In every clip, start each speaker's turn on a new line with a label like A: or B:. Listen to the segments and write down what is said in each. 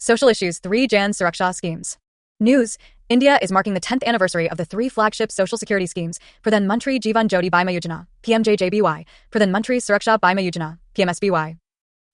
A: Social issues 3 Jan Suraksha schemes. News. India is marking the 10th anniversary of the 3 flagship social security schemes, Pradhan Mantri Jeevan Jyoti Bima Yojana, PMJJBY, Pradhan Mantri Suraksha Bima Yojana, PMSBY,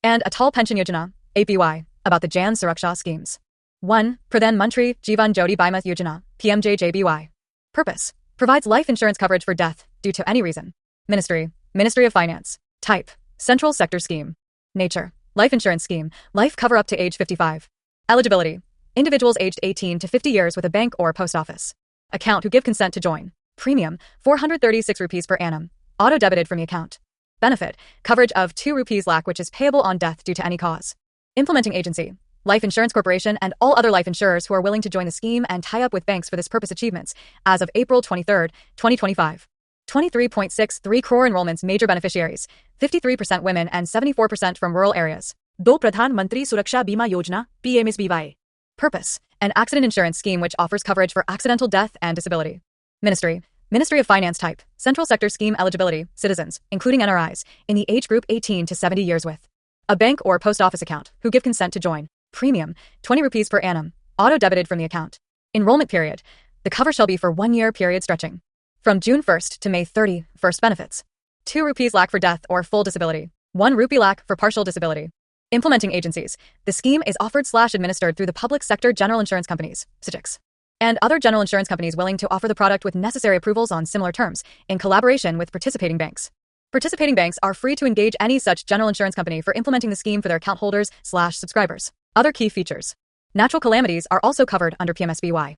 A: and Atal Pension Yojana, APY, about the Jan Suraksha schemes. 1. Pradhan Mantri Jeevan Jyoti Bima Yojana, PMJJBY. Purpose. Provides life insurance coverage for death due to any reason. Ministry. Ministry of Finance. Type. Central sector scheme. Nature. Life insurance scheme. Life cover up to age 55. Eligibility. Individuals aged 18 to 50 years with a bank or post office account who give consent to join. Premium, 436 rupees per annum. Auto-debited from the account. Benefit, coverage of 2 rupees lakh which is payable on death due to any cause. Implementing agency, Life Insurance Corporation and all other life insurers who are willing to join the scheme and tie up with banks for this purpose achievements, as of April 23, 2025. 23.63 crore enrollments major beneficiaries, 53% women and 74% from rural areas.
B: 2. Pradhan Mantri Suraksha Bima Yojana, PMSBY.
A: Purpose, an accident insurance scheme which offers coverage for accidental death and disability. Ministry, Ministry of Finance type, central sector scheme eligibility, citizens, including NRIs, in the age group 18 to 70 years with a bank or post office account who give consent to join. Premium, 20 rupees per annum, auto-debited from the account. Enrollment period, the cover shall be for 1 year period stretching from June 1st to May 30, first benefits. 2 rupees lakh for death or full disability, 1 rupee lakh for partial disability. Implementing agencies. The scheme is offered/administered through the public sector general insurance companies, SFGs, and other general insurance companies willing to offer the product with necessary approvals on similar terms, in collaboration with participating banks. Participating banks are free to engage any such general insurance company for implementing the scheme for their account holders/subscribers. Other key features. Natural calamities are also covered under PMSBY.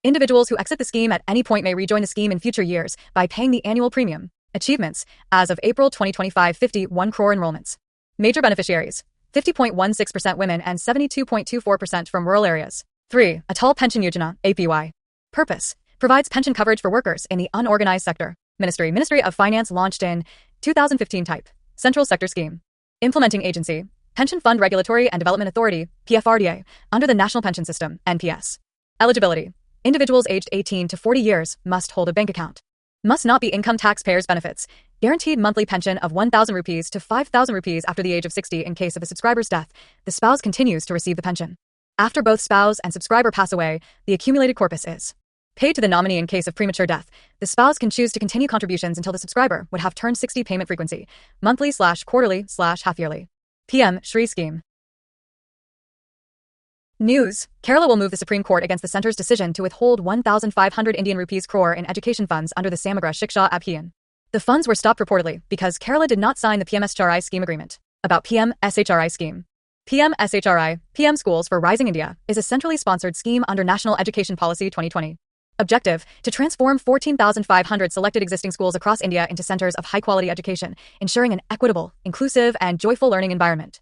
A: Individuals who exit the scheme at any point may rejoin the scheme in future years by paying the annual premium. Achievements. As of April 2025, 51 crore enrollments. Major beneficiaries. 50.16% women and 72.24% from rural areas. 3. Atal Pension Yojana, APY. Purpose. Provides pension coverage for workers in the unorganized sector. Ministry, Ministry of Finance launched in 2015 type. Central sector scheme. Implementing agency. Pension Fund Regulatory and Development Authority, PFRDA, under the National Pension System, NPS. Eligibility. Individuals aged 18 to 40 years must hold a bank account. Must not be income taxpayers' benefits. Guaranteed monthly pension of 1,000 rupees to 5,000 rupees after the age of 60 in case of a subscriber's death. The spouse continues to receive the pension. After both spouse and subscriber pass away, the accumulated corpus is paid to the nominee in case of premature death. The spouse can choose to continue contributions until the subscriber would have turned 60 payment frequency, monthly/quarterly/half-yearly. PM Shri Scheme. News. Kerala will move the Supreme Court against the centre's decision to withhold 1,500 Indian rupees crore in education funds under the Samagra Shiksha Abhiyan. The funds were stopped reportedly because Kerala did not sign the PMSHRI scheme agreement. About PM-SHRI scheme. PM-SHRI, PM Schools for Rising India, is a centrally sponsored scheme under National Education Policy 2020. Objective, to transform 14,500 selected existing schools across India into centers of high-quality education, ensuring an equitable, inclusive, and joyful learning environment.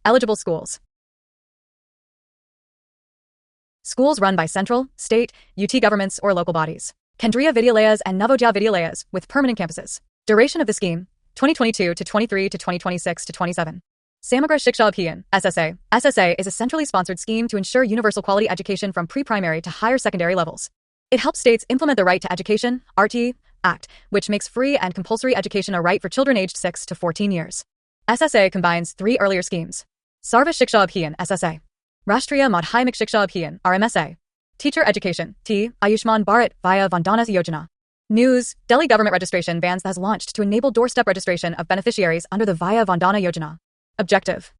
A: Eligible schools. Schools run by central, state, UT governments or local bodies. Kendriya Vidyalayas and Navodaya Vidyalayas with permanent campuses. Duration of the scheme, 2022 to 23 to 2026 to 27. Samagra Shiksha Abhiyan, SSA. SSA is a centrally sponsored scheme to ensure universal quality education from pre-primary to higher secondary levels. It helps states implement the Right to Education (RT) Act, which makes free and compulsory education a right for children aged 6 to 14 years. SSA combines 3 earlier schemes. Sarva Shiksha Abhiyan, SSA. Rashtriya Madhyamik Shiksha Abhiyan, RMSA. Teacher Education, T. Ayushman Bharat via Vandana Yojana. News. Delhi government registration vans has launched to enable doorstep registration of beneficiaries under the Via Vandana Yojana. Objective.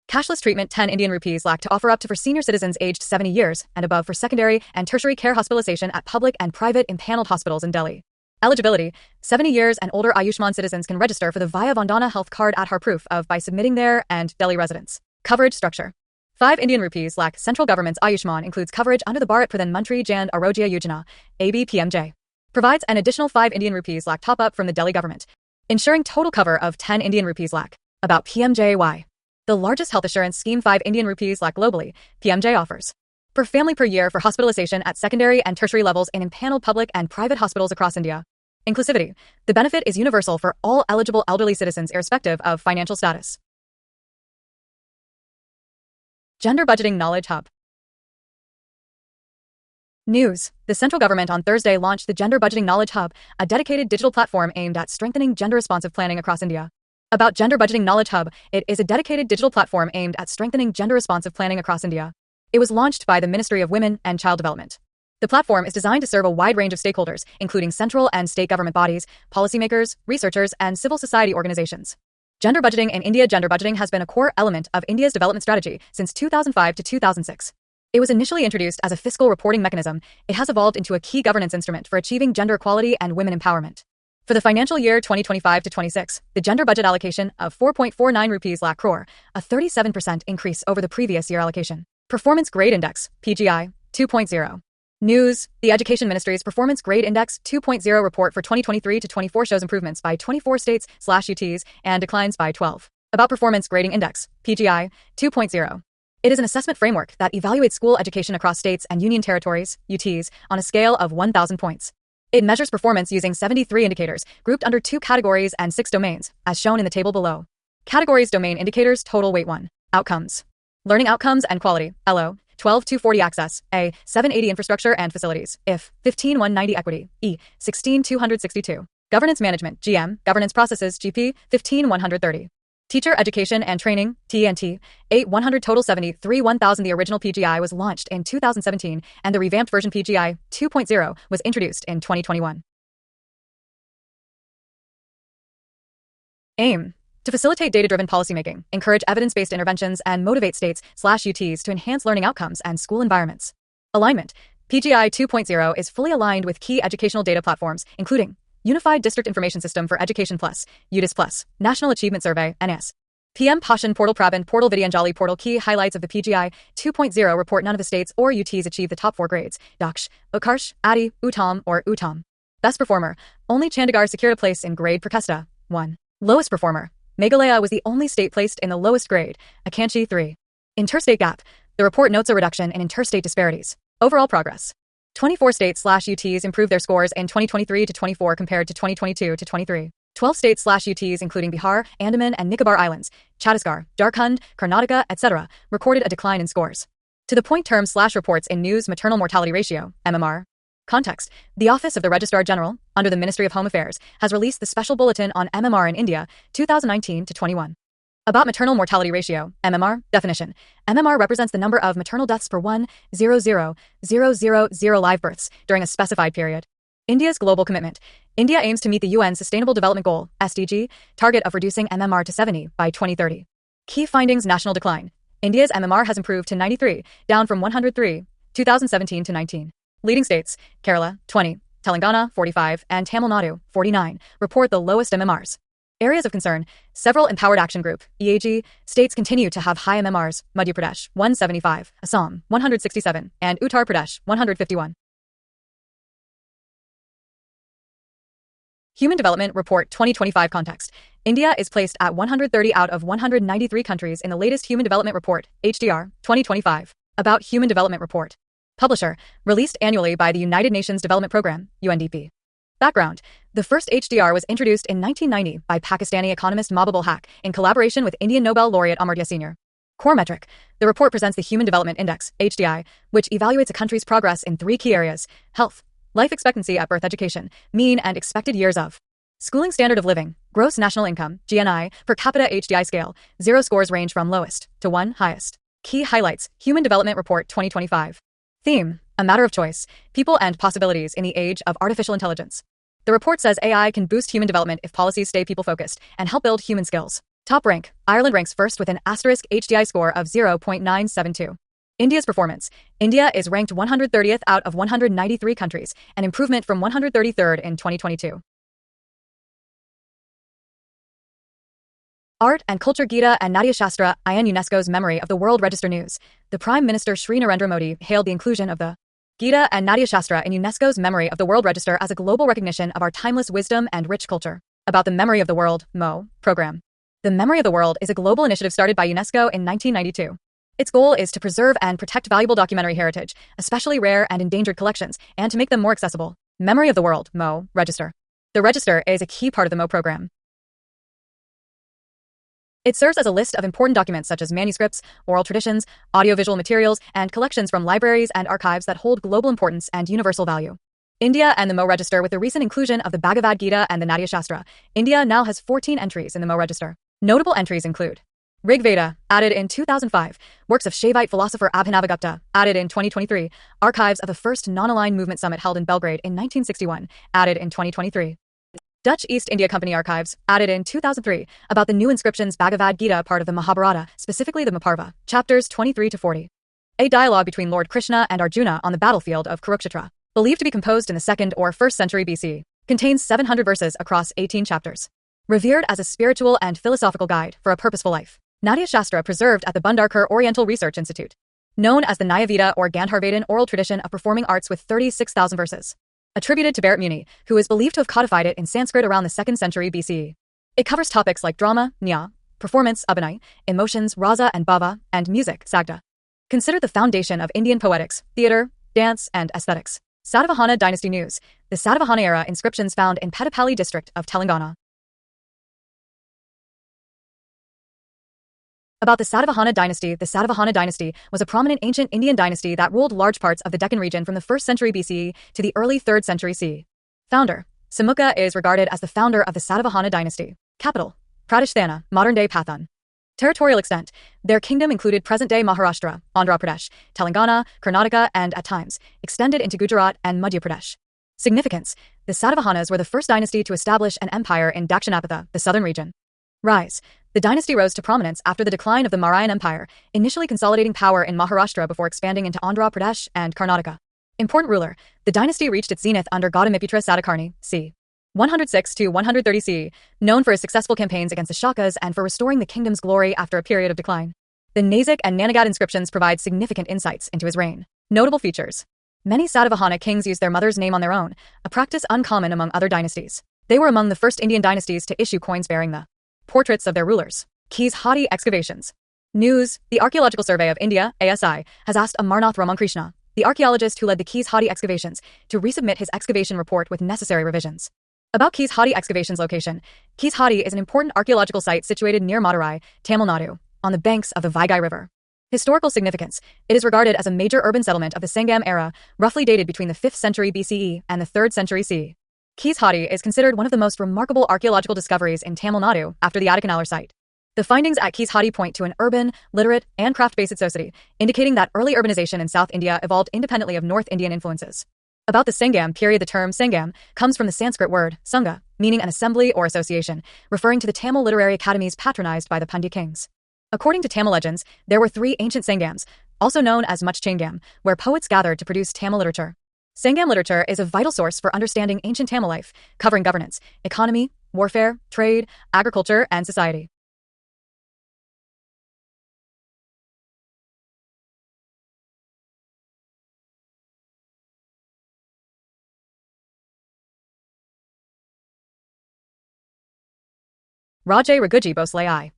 A: Cashless treatment 10 Indian rupees lakh to offer up to for senior citizens aged 70 years and above for secondary and tertiary care hospitalization at public and private impaneled hospitals in Delhi. Eligibility. 70 years and older Ayushman citizens can register for the Via Vandana health card Aadhaar proof of by submitting their and Delhi residents. Coverage structure. 5 Indian rupees lakh. Central government's Ayushman includes coverage under the Bharat Pradhan Mantri Jan Arogya Yojana, ABPMJ. Provides an additional 5 Indian rupees lakh top-up from the Delhi government, ensuring total cover of 10 Indian rupees lakh. About PMJY. The largest health assurance scheme 5 Indian rupees lakh globally, PMJ offers. Per family per year for hospitalization at secondary and tertiary levels in impaneled public and private hospitals across India. Inclusivity. The benefit is universal for all eligible elderly citizens irrespective of financial status. Gender Budgeting Knowledge Hub. News. The central government on Thursday launched the Gender Budgeting Knowledge Hub, a dedicated digital platform aimed at strengthening gender-responsive planning across India. About Gender Budgeting Knowledge Hub, it is a dedicated digital platform aimed at strengthening gender-responsive planning across India. It was launched by the Ministry of Women and Child Development. The platform is designed to serve a wide range of stakeholders, including central and state government bodies, policymakers, researchers, and civil society organizations. Gender budgeting in India. Gender budgeting has been a core element of India's development strategy since 2005 to 2006. It was initially introduced as a fiscal reporting mechanism. It has evolved into a key governance instrument for achieving gender equality and women empowerment. For the financial year 2025 to 26, the gender budget allocation of 4.49 rupees lakh crore, a 37% increase over the previous year allocation. Performance Grade Index, PGI, 2.0. News. The Education Ministry's Performance Grade Index 2.0 report for 2023 to 24 shows improvements by 24 states/UTs and declines by 12. About Performance Grading Index, PGI, 2.0. It is an assessment framework that evaluates school education across states and union territories, UTs, on a scale of 1,000 points. It measures performance using 73 indicators, grouped under 2 categories and 6 domains, as shown in the table below. Categories: Domain Indicators, Total Weight 1. Outcomes. Learning Outcomes and Quality, LO, 12-240 Access, A, 780 Infrastructure and Facilities, IF, 15-190 Equity, E, 16-262. Governance Management, GM, Governance Processes, GP, 15-130. Teacher Education and Training, TNT, 8-100 total 73-1000. The original PGI was launched in 2017, and the revamped version PGI 2.0 was introduced in 2021. Aim. To facilitate data-driven policymaking, encourage evidence-based interventions, and motivate states/UTs to enhance learning outcomes and school environments. Alignment. PGI 2.0 is fully aligned with key educational data platforms, including Unified District Information System for Education Plus, UDIS Plus, National Achievement Survey, NAS. PM Passion Portal Prabin Portal Vidyanjali Portal. Key highlights of the PGI 2.0 report. None of the states or UTs achieved the top 4 grades, Daksh, Utkarsh, Adi, Uttam, or Uttam. Best performer. Only Chandigarh secured a place in grade Prakasta, 1. Lowest performer. Meghalaya was the only state placed in the lowest grade, Akanchi 3. Interstate gap. The report notes a reduction in interstate disparities. Overall progress. 24 states/UTs improved their scores in 2023 to 24 compared to 2022 to 23. 12 states/UTs, including Bihar, Andaman and Nicobar Islands, Chhattisgarh, Jharkhand, Karnataka, etc., recorded a decline in scores. To the point terms/reports in News. Maternal Mortality Ratio, MMR. Context. The Office of the Registrar General, under the Ministry of Home Affairs, has released the Special Bulletin on MMR in India, 2019 to 21. About Maternal Mortality Ratio, MMR. Definition. MMR represents the number of maternal deaths per 1,000,000 live births during a specified period. India's global commitment. India aims to meet the UN Sustainable Development Goal, SDG, target of reducing MMR to 70 by 2030. Key findings. National decline. India's MMR has improved to 93, down from 103, 2017 to 19. Leading states, Kerala, 20, Telangana, 45, and Tamil Nadu, 49, report the lowest MMRs. Areas of concern. Several Empowered Action Group, EAG, states continue to have high MMRs, Madhya Pradesh, 175, Assam, 167, and Uttar Pradesh, 151. Human Development Report 2025 context. India is placed at 130 out of 193 countries in the latest Human Development Report, HDR, 2025. About Human Development Report. Publisher, released annually by the United Nations Development Programme, UNDP. Background. The first HDR was introduced in 1990 by Pakistani economist Mahbubul Haq in collaboration with Indian Nobel laureate Amartya Sr. Core metric. The report presents the Human Development Index, HDI, which evaluates a country's progress in 3 key areas: health, life expectancy at birth, education, mean and expected years of schooling, standard of living, gross national income, GNI, per capita. HDI scale, 0 scores range from lowest to 1 highest. Key highlights. Human Development Report 2025. Theme. A matter of choice, people and possibilities in the age of artificial intelligence. The report says AI can boost human development if policies stay people-focused and help build human skills. Top rank. Ireland ranks first with an asterisk HDI score of 0.972. India's performance. India is ranked 130th out of 193 countries, an improvement from 133rd in 2022. Art and Culture. Gita and Natya Shastra, in UNESCO's Memory of the World Register. News. The Prime Minister Shri Narendra Modi hailed the inclusion of the Gita and Natya Shastra in UNESCO's Memory of the World Register as a global recognition of our timeless wisdom and rich culture. About the Memory of the World, MO, program. The Memory of the World is a global initiative started by UNESCO in 1992. Its goal is to preserve and protect valuable documentary heritage, especially rare and endangered collections, and to make them more accessible. Memory of the World, MO, Register. The register is a key part of the MO program. It serves as a list of important documents such as manuscripts, oral traditions, audiovisual materials, and collections from libraries and archives that hold global importance and universal value. India and the MO register. With the recent inclusion of the Bhagavad Gita and the Natya Shastra, India now has 14 entries in the MO register. Notable entries include Rig Veda, added in 2005, works of Shaivite philosopher Abhinavagupta, added in 2023, archives of the first non-aligned movement summit held in Belgrade in 1961, added in 2023. Dutch East India Company archives, added in 2003, about the new inscriptions Bhagavad Gita, part of the Mahabharata, specifically the Maparva, chapters 23 to 40. A dialogue between Lord Krishna and Arjuna on the battlefield of Kurukshetra, believed to be composed in the 2nd or 1st century BC, contains 700 verses across 18 chapters. Revered as a spiritual and philosophical guide for a purposeful life, Natya Shastra preserved at the Bhandarkar Oriental Research Institute. Known as the Nyaveda or Gandharvadan oral tradition of performing arts with 36,000 verses. Attributed to Bharat Muni, who is believed to have codified it in Sanskrit around the 2nd century BCE. It covers topics like drama, nya, performance, abhinay, emotions, rasa and bhava, and music, sagda. Considered the foundation of Indian poetics, theatre, dance, and aesthetics. Satavahana Dynasty News. The Satavahana era inscriptions found in Peddapalli district of Telangana. About the Satavahana dynasty was a prominent ancient Indian dynasty that ruled large parts of the Deccan region from the 1st century BCE to the early 3rd century CE. Founder. Samukha is regarded as the founder of the Satavahana dynasty. Capital. Pradeshthana, modern-day Pathan. Territorial extent. Their kingdom included present-day Maharashtra, Andhra Pradesh, Telangana, Karnataka, and, at times, extended into Gujarat and Madhya Pradesh. Significance. The Satavahanas were the first dynasty to establish an empire in Dakshinapatha, the southern region. Rise. The dynasty rose to prominence after the decline of the Mauryan Empire, initially consolidating power in Maharashtra before expanding into Andhra Pradesh and Karnataka. Important ruler. The dynasty reached its zenith under Gautamipitra Satakarni, c. 106 to 130 CE, known for his successful campaigns against the Shakas and for restoring the kingdom's glory after a period of decline. The Nasik and Nanagad inscriptions provide significant insights into his reign. Notable features. Many Satavahana kings used their mother's name on their own, a practice uncommon among other dynasties. They were among the first Indian dynasties to issue coins bearing the portraits of their rulers. Keys Hadi excavations. News. The Archaeological Survey of India, ASI, has asked Amarnath Ramankrishna, the archaeologist who led the Keys Hadi excavations, to resubmit his excavation report with necessary revisions. About Keys Hadi excavations location. Keys Hadi is an important archaeological site situated near Madurai, Tamil Nadu, on the banks of the Vaigai River. Historical significance. It is regarded as a major urban settlement of the Sangam era, roughly dated between the 5th century BCE and the 3rd century CE. Keys Hadi is considered one of the most remarkable archaeological discoveries in Tamil Nadu after the Adikanalar site. The findings at Keys Hadi point to an urban, literate, and craft-based society, indicating that early urbanization in South India evolved independently of North Indian influences. About the Sangam period. The term Sangam comes from the Sanskrit word sangha, meaning an assembly or association, referring to the Tamil literary academies patronized by the Pandya kings. According to Tamil legends, there were 3 ancient Sangams, also known as Muchchangam, where poets gathered to produce Tamil literature. Sangam literature is a vital source for understanding ancient Tamil life, covering governance, economy, warfare, trade, agriculture, and society. Rajay Raghuji Bhosle I.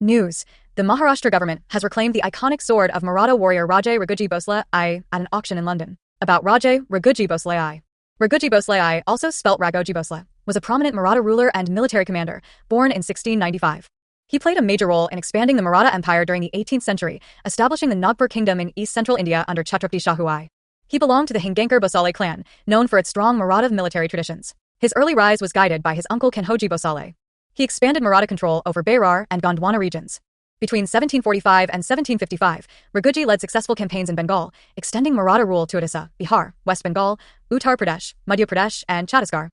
A: News. The Maharashtra government has reclaimed the iconic sword of Maratha warrior Rajay Raghuji Bhosle I at an auction in London. About Rajay Raghuji Bhosle I. Raghuji Bhosle I, also spelt Raghoji Bhosle, was a prominent Maratha ruler and military commander, born in 1695. He played a major role in expanding the Maratha Empire during the 18th century, establishing the Nagpur kingdom in east-central India under Chhatrapati Shahu I. He belonged to the Hingankar Bhosale clan, known for its strong Maratha military traditions. His early rise was guided by his uncle Kanhoji Bhosale. He expanded Maratha control over Berar and Gondwana regions. Between 1745 and 1755, Raghuji led successful campaigns in Bengal, extending Maratha rule to Odisha, Bihar, West Bengal, Uttar Pradesh, Madhya Pradesh, and Chhattisgarh.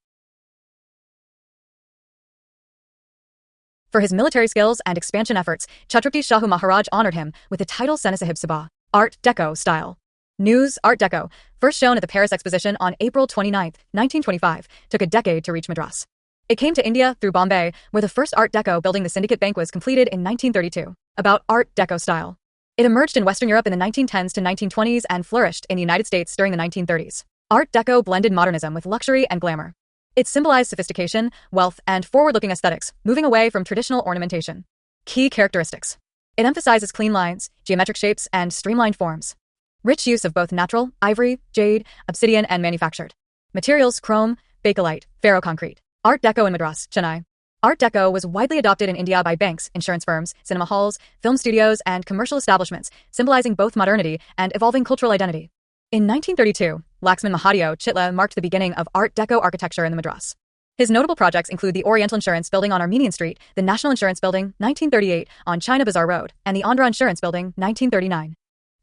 A: For his military skills and expansion efforts, Chhatrapati Shahu Maharaj honored him with the title Senasahib Sabha, Art Deco style. News. Art Deco, first shown at the Paris Exposition on April 29, 1925, took a decade to reach Madras. It came to India through Bombay, where the first Art Deco building, the Syndicate Bank, was completed in 1932. About Art Deco style. It emerged in Western Europe in the 1910s to 1920s and flourished in the United States during the 1930s. Art Deco blended modernism with luxury and glamour. It symbolized sophistication, wealth, and forward-looking aesthetics, moving away from traditional ornamentation. Key characteristics. It emphasizes clean lines, geometric shapes, and streamlined forms. Rich use of both natural, ivory, jade, obsidian, and manufactured. Materials: chrome, bakelite, ferroconcrete. Art Deco in Madras, Chennai. Art Deco was widely adopted in India by banks, insurance firms, cinema halls, film studios, and commercial establishments, symbolizing both modernity and evolving cultural identity. In 1932, Laxman Mahadio Chitla marked the beginning of Art Deco architecture in the Madras. His notable projects include the Oriental Insurance Building on Armenian Street, the National Insurance Building, 1938, on China Bazaar Road, and the Andhra Insurance Building, 1939.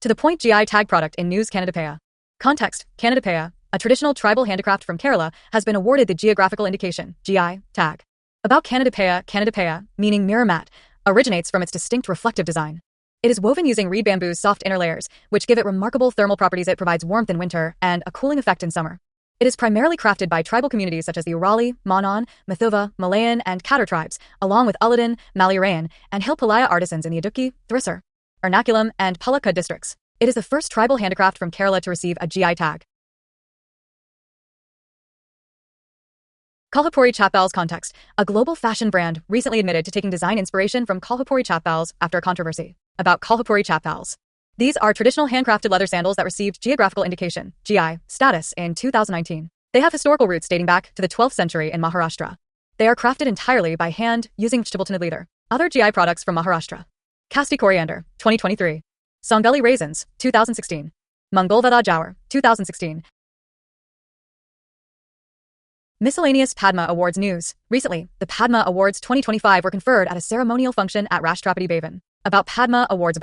A: To the point GI tag product in News Kannadapaya. Context: Kannadapaya, a traditional tribal handicraft from Kerala, has been awarded the Geographical Indication, GI, tag. About Kannadapaya, meaning mirror mat, originates from its distinct reflective design. It is woven using reed bamboo's soft inner layers, which give it remarkable thermal properties. It provides warmth in winter and a cooling effect in summer. It is primarily crafted by tribal communities such as the Urali, Manan, Mathuva, Malayan, and Kadar tribes, along with Ulladan, Malayarayan, and Hilpalaya artisans in the Idukki, Thrissur, Ernakulam, and Palakkad districts. It is the first tribal handicraft from Kerala to receive a GI tag. Kolhapuri Chapals context. A global fashion brand recently admitted to taking design inspiration from Kolhapuri Chapals after a controversy. About Kolhapuri Chapals. These are traditional handcrafted leather sandals that received Geographical Indication, GI, status in 2019. They have historical roots dating back to the 12th century in Maharashtra. They are crafted entirely by hand using vegetable leather. Other GI products from Maharashtra. Kasti Coriander, 2023. Sangeli Raisins, 2016. Mangolvada Jawar, 2016. Miscellaneous Padma Awards news. Recently, the Padma Awards 2025 were conferred at a ceremonial function at Rashtrapati Bhavan. About Padma Awards.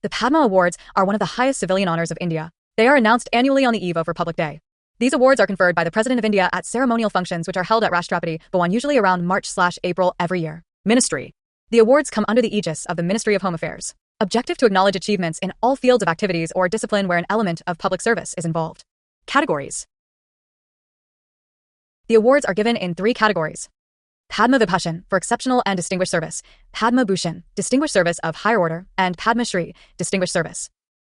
A: The Padma Awards are one of the highest civilian honors of India. They are announced annually on the eve of Republic Day. These awards are conferred by the President of India at ceremonial functions which are held at Rashtrapati Bhavan usually around March/April every year. Ministry. The awards come under the aegis of the Ministry of Home Affairs. Objective: to acknowledge achievements in all fields of activities or discipline where an element of public service is involved. Categories. The awards are given in 3 categories. Padma Vibhushan, for exceptional and distinguished service, Padma Bhushan, distinguished service of higher order, and Padma Shri, distinguished service.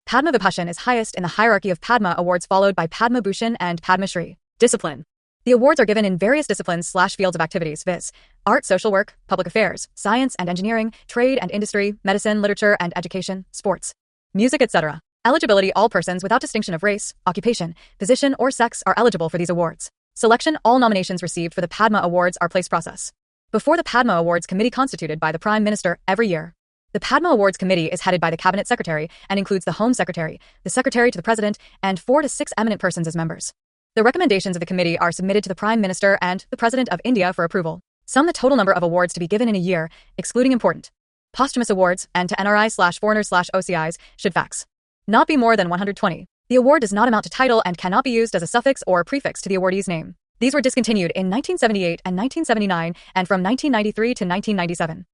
A: Padma Vibhushan is highest in the hierarchy of Padma awards, followed by Padma Bhushan and Padma Shri. Discipline. The awards are given in various disciplines/fields of activities, viz. art, social work, public affairs, science and engineering, trade and industry, medicine, literature and education, sports, music, etc. Eligibility: all persons without distinction of race, occupation, position, or sex are eligible for these awards. Selection: all nominations received for the Padma Awards are placed process before the Padma Awards Committee constituted by the Prime Minister every year. The Padma Awards Committee is headed by the Cabinet Secretary and includes the Home Secretary, the Secretary to the President, and 4 to 6 eminent persons as members. The recommendations of the committee are submitted to the Prime Minister and the President of India for approval. Sum the total number of awards to be given in a year, excluding important posthumous awards, and to NRI/foreigners/OCIs, should fax not be more than 120. The award does not amount to title and cannot be used as a suffix or prefix to the awardee's name. These were discontinued in 1978 and 1979 and from 1993 to 1997.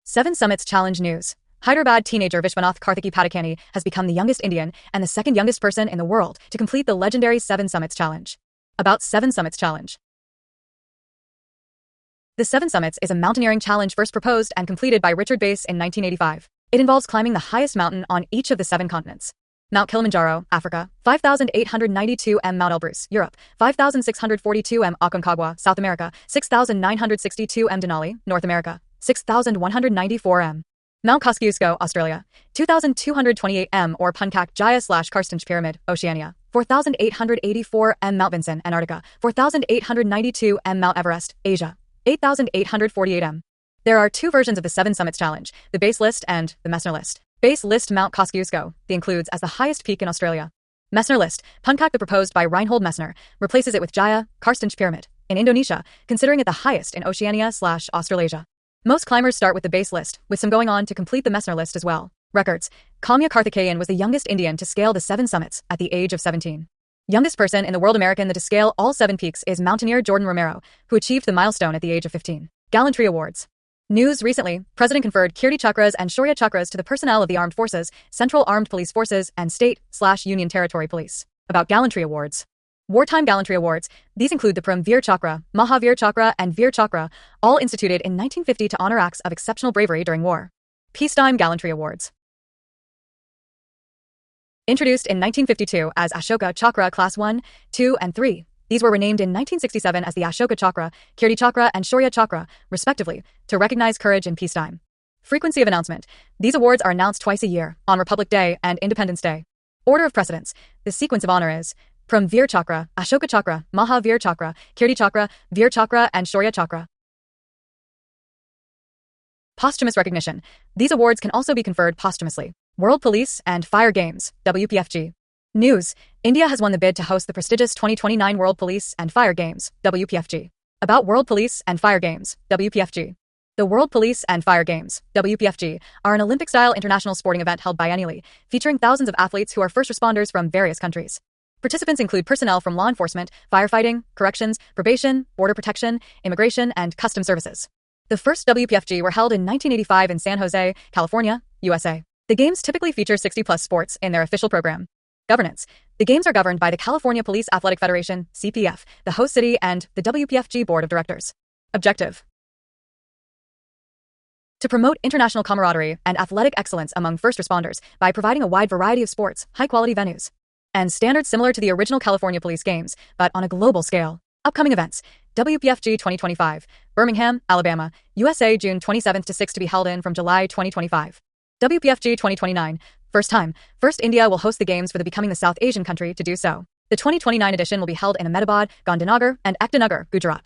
A: 7 Summits Challenge news. Hyderabad teenager Vishwanath Karthiki Padakani has become the youngest Indian and the second youngest person in the world to complete the legendary 7 Summits Challenge. About 7 Summits Challenge. The 7 Summits is a mountaineering challenge first proposed and completed by Richard Bass in 1985. It involves climbing the highest mountain on each of the 7 continents. Mount Kilimanjaro, Africa, 5,892 m. Mount Elbrus, Europe, 5,642 m. Aconcagua, South America, 6,962 m. Denali, North America, 6,194 m. Mount Kosciuszko, Australia, 2,228 m. or Puncak Jaya/Karstens Pyramid, Oceania, 4,884 m. Mount Vinson, Antarctica, 4,892 m. Mount Everest, Asia, 8,848 m. There are 2 versions of the 7 Summits Challenge, the base list and the Messner list. Base list: Mount Kosciuszko, the includes as the highest peak in Australia. Messner list: Puncak, the proposed by Reinhold Messner, replaces it with Jaya, Karstens Pyramid, in Indonesia, considering it the highest in Oceania/Australasia. Most climbers start with the base list, with some going on to complete the Messner list as well. Records: Kamya Karthikeyan was the youngest Indian to scale the 7 summits at the age of 17. Youngest person in the world American to scale all 7 peaks is mountaineer Jordan Romero, who achieved the milestone at the age of 15. Gallantry Awards. News: recently, President conferred Kirti Chakras and Shaurya Chakras to the personnel of the Armed Forces, Central Armed Police Forces, and State/Union Territory Police. About Gallantry Awards. Wartime Gallantry Awards. These include the Param Veer Chakra, Mahavir Chakra, and Veer Chakra, all instituted in 1950 to honor acts of exceptional bravery during war. Peacetime Gallantry Awards. Introduced in 1952 as Ashoka Chakra Class 1, 2, and 3, these were renamed in 1967 as the Ashoka Chakra, Kirti Chakra, and Shaurya Chakra, respectively, to recognize courage in peacetime. Frequency of announcement. These awards are announced twice a year, on Republic Day and Independence Day. Order of precedence. The sequence of honor is from Veer Chakra, Ashoka Chakra, Mahavir Chakra, Kirti Chakra, Veer Chakra, and Shaurya Chakra. Posthumous recognition. These awards can also be conferred posthumously. World Police and Fire Games, WPFG. News. India has won the bid to host the prestigious 2029 World Police and Fire Games, WPFG. About World Police and Fire Games, WPFG. The World Police and Fire Games, WPFG, are an Olympic-style international sporting event held biannually, featuring thousands of athletes who are first responders from various countries. Participants include personnel from law enforcement, firefighting, corrections, probation, border protection, immigration, and customs services. The first WPFG were held in 1985 in San Jose, California, USA. The games typically feature 60-plus sports in their official program. Governance. The games are governed by the California Police Athletic Federation, CPF, the host city, and the WPFG Board of Directors. Objective. To promote international camaraderie and athletic excellence among first responders by providing a wide variety of sports, high-quality venues, and standards similar to the original California Police Games, but on a global scale. Upcoming events. WPFG 2025, Birmingham, Alabama, USA, June 27th to 6th to be held in from July 2025. WPFG 2029, first time, first India will host the Games for the becoming the South Asian country to do so. The 2029 edition will be held in Ahmedabad, Gandhinagar, and Ekta Nagar, Gujarat.